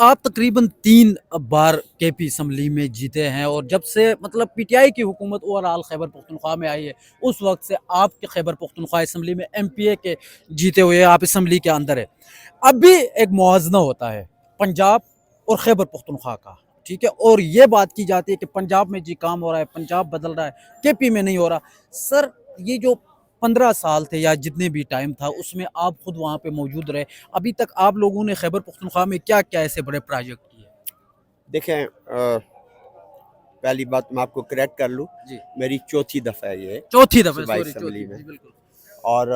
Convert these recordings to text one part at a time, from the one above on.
آپ تقریباً 3 بار کے پی اسمبلی میں جیتے ہیں، اور جب سے مطلب پی ٹی آئی کی حکومت اوورآل خیبر پختونخوا میں آئی ہے اس وقت سے آپ کے خیبر پختونخوا اسمبلی میں ایم پی اے کے جیتے ہوئے آپ اسمبلی کے اندر ہے۔ اب بھی ایک موازنہ ہوتا ہے پنجاب اور خیبر پختونخوا کا، ٹھیک ہے، اور یہ بات کی جاتی ہے کہ پنجاب میں جی کام ہو رہا ہے، پنجاب بدل رہا ہے، کے پی میں نہیں ہو رہا۔ سر، یہ جو 15 سال تھے یا جتنے بھی ٹائم تھا اس میں آپ خود وہاں پہ موجود رہے، ابھی تک آپ لوگوں نے خیبر پختونخوا میں کیا کیا ایسے بڑے پروجیکٹ کیے؟ دیکھیں، پہلی بات میں آپ کو کریکٹ کر لوں، جی، میری چوتھی دفعہ ہے یہ چوتھی دفعہ، صوبائی سوری، اسمبلی چوتھی، میں، جی بالکل۔ اور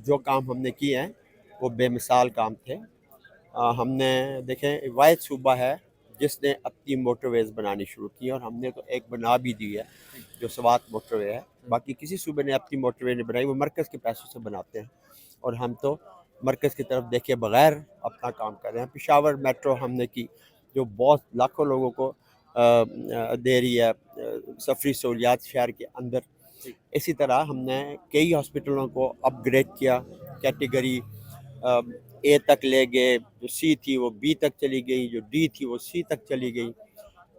جو کام ہم نے کیے ہیں وہ بے مثال کام تھے۔ ہم نے دیکھیں واحد صوبہ ہے جس نے اپنی موٹر ویز بنانی شروع کی، اور ہم نے تو ایک بنا بھی دی ہے جو سوات موٹر وے ہے۔ باقی کسی صوبے نے اپنی موٹر وے نہیں بنائی، وہ مرکز کے پیسوں سے بناتے ہیں، اور ہم تو مرکز کی طرف دیکھے بغیر اپنا کام کر رہے ہیں۔ پشاور میٹرو ہم نے کی جو بہت لاکھوں لوگوں کو دے رہی ہے سفری سہولیات شہر کے اندر۔ اسی طرح ہم نے کئی ہاسپٹلوں کو اپ گریڈ کیا، کیٹیگری اے تک لے گئے، جو سی تھی وہ بی تک چلی گئی، جو ڈی تھی وہ سی تک چلی گئی۔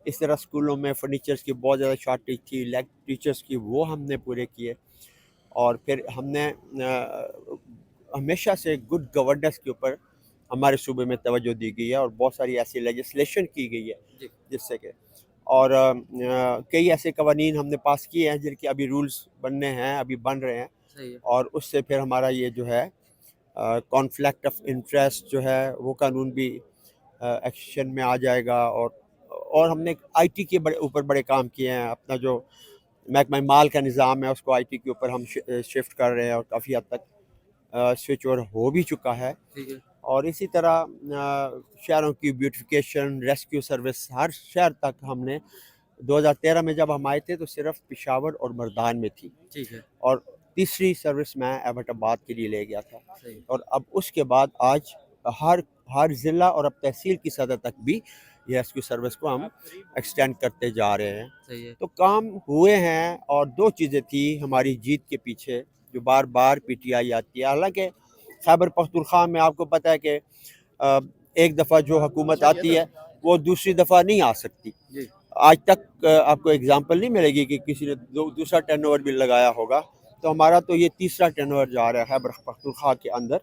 اس طرح اسکولوں میں فرنیچرز کی بہت زیادہ شارٹیج تھی، ٹیچرز کی، وہ ہم نے پورے کیے۔ اور پھر ہم نے ہمیشہ سے گڈ گورننس کے اوپر ہمارے صوبے میں توجہ دی گئی ہے، اور بہت ساری ایسی لیجسلیشن کی گئی ہے جس سے کہ، اور کئی ایسے قوانین ہم نے پاس کیے ہیں جن کے ابھی رولز بننے ہیں، ابھی بن رہے ہیں، اور اس سے پھر ہمارا یہ جو ہے کانفلکٹ آف انٹرسٹ جو ہے وہ قانون بھی ایکشن میں آ جائے گا۔ اور ہم نے آئی ٹی کے اوپر بڑے کام کیے ہیں۔ اپنا جو محکمہ مال کا نظام ہے اس کو آئی ٹی کے اوپر ہم شفٹ کر رہے ہیں، اور کافی حد تک سوئچ اوور ہو بھی چکا ہے۔ اور اسی طرح شہروں کی بیوٹیفیکیشن، ریسکیو سروس ہر شہر تک ہم نے 2013 میں جب ہم آئے تھے تو صرف پشاور اور مردان میں تھی، اور تیسری سروس میں ایبٹ آباد کے لیے لے گیا تھا، اور اب اس کے بعد آج ہر ضلع اور اب تحصیل کی سطح تک بھی یہ ریسکیو سروس کو ہم ایکسٹینڈ کرتے جا رہے ہیں۔ تو کام ہوئے ہیں، اور دو چیزیں تھی ہماری جیت کے پیچھے جو بار بار پی ٹی آئی آتی ہے۔ حالانکہ خیبر پختونخوا میں آپ کو پتہ ہے کہ ایک دفعہ جو حکومت آتی ہے وہ دوسری دفعہ نہیں آ سکتی۔ آج تک آپ کو اگزامپل نہیں ملے گی کہ کسی نے دوسرا ٹرن اوور بھی لگایا ہوگا، تو ہمارا تو یہ تیسرا ٹرن اوور جا رہا ہے خیبر پختونخوا کے اندر۔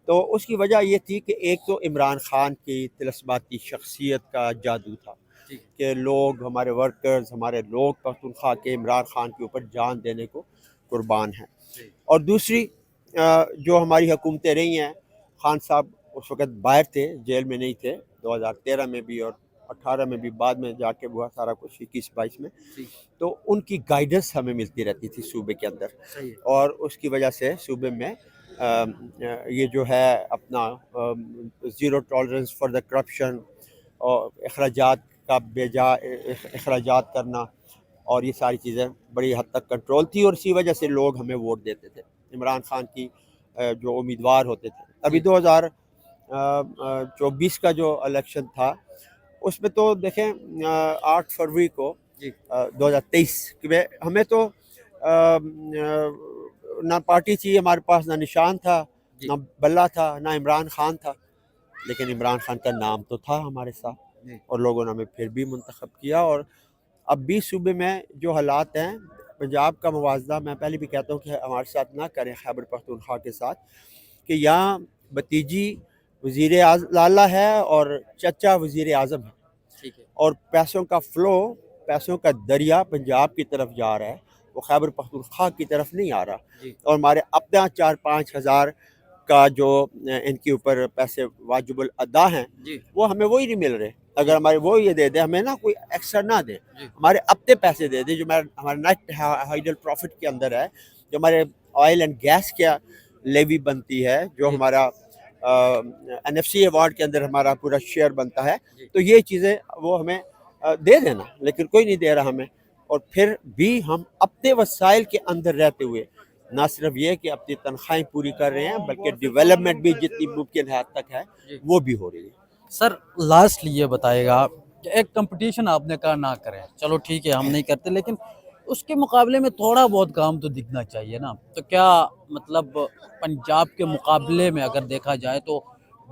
تو اس کی وجہ یہ تھی کہ ایک تو عمران خان کی طلسماتی شخصیت کا جادو تھا کہ لوگ، ہمارے ورکرز، ہمارے لوگ پختونخوا کے عمران خان کے اوپر جان دینے کو قربان ہیں۔ اور دوسری جو ہماری حکومتیں رہی ہیں، خان صاحب اس وقت باہر تھے، جیل میں نہیں تھے، 2013 میں بھی اور 18 میں بھی، بعد میں جا کے ہوا سارا کچھ 21-22 میں، تو ان کی گائیڈنس ہمیں ملتی رہتی تھی صوبے کے اندر، اور اس کی وجہ سے صوبے میں یہ جو ہے اپنا zero tolerance for the corruption, اور اخراجات کا بے جا اخراجات کرنا، اور یہ ساری چیزیں بڑی حد تک کنٹرول تھی، اور اسی وجہ سے لوگ ہمیں ووٹ دیتے تھے، عمران خان کی جو امیدوار ہوتے تھے۔ ابھی 2024 کا جو الیکشن تھا اس میں تو دیکھیں 8 فروری کو 2023 میں ہمیں تو نہ پارٹی تھی ہمارے پاس، نہ نشان تھا، نہ بلہ تھا، نہ عمران خان تھا، لیکن عمران خان کا نام تو تھا ہمارے ساتھ، اور لوگوں نے ہمیں پھر بھی منتخب کیا۔ اور اب بھی صوبے میں جو حالات ہیں، پنجاب کا موازنہ میں پہلے بھی کہتا ہوں کہ ہمارے ساتھ نہ کریں خیبر پختونخوا کے ساتھ، کہ یہاں بھتیجی وزیر لالا ہے اور چچا وزیر اعظم ہے، اور پیسوں کا فلو، پیسوں کا دریا پنجاب کی طرف جا رہا ہے، وہ خیبر پختونخوا کی طرف نہیں آ رہا، اور ہمارے اپنا 4-5 ہزار کا جو ان کے اوپر پیسے واجب الادا ہیں وہ ہمیں وہی نہیں مل رہے۔ اگر ہمارے وہ یہ دے دیں، ہمیں نا کوئی ایکسٹرا نہ دیں، ہمارے اپنے پیسے دے دیں جو ہمارے نیٹ ہائیڈل پروفٹ کے اندر ہے، جو ہمارے آئل اینڈ گیس کیا لیوی بنتی ہے، جو ہمارا این ایف سی ایوارڈ کے اندر ہمارا پورا شیئر بنتا ہے، تو یہ چیزیں وہ ہمیں دے دینا، لیکن کوئی نہیں دے رہا ہمیں۔ اور پھر بھی ہم اپنے وسائل کے اندر رہتے ہوئے نہ صرف یہ کہ اپنی تنخواہیں پوری کر رہے ہیں، بلکہ ڈیولپمنٹ بھی جتنی ممکن حد تک ہے وہ بھی ہو رہی ہے۔ سر، لاسٹلی یہ بتائے گا کہ ایک کمپٹیشن آپ نے کہا نہ کریں، چلو ٹھیک ہے ہم نہیں کرتے، لیکن اس کے مقابلے میں تھوڑا بہت کام تو دکھنا چاہیے نا، تو کیا مطلب پنجاب کے مقابلے میں اگر دیکھا جائے تو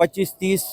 25, 30,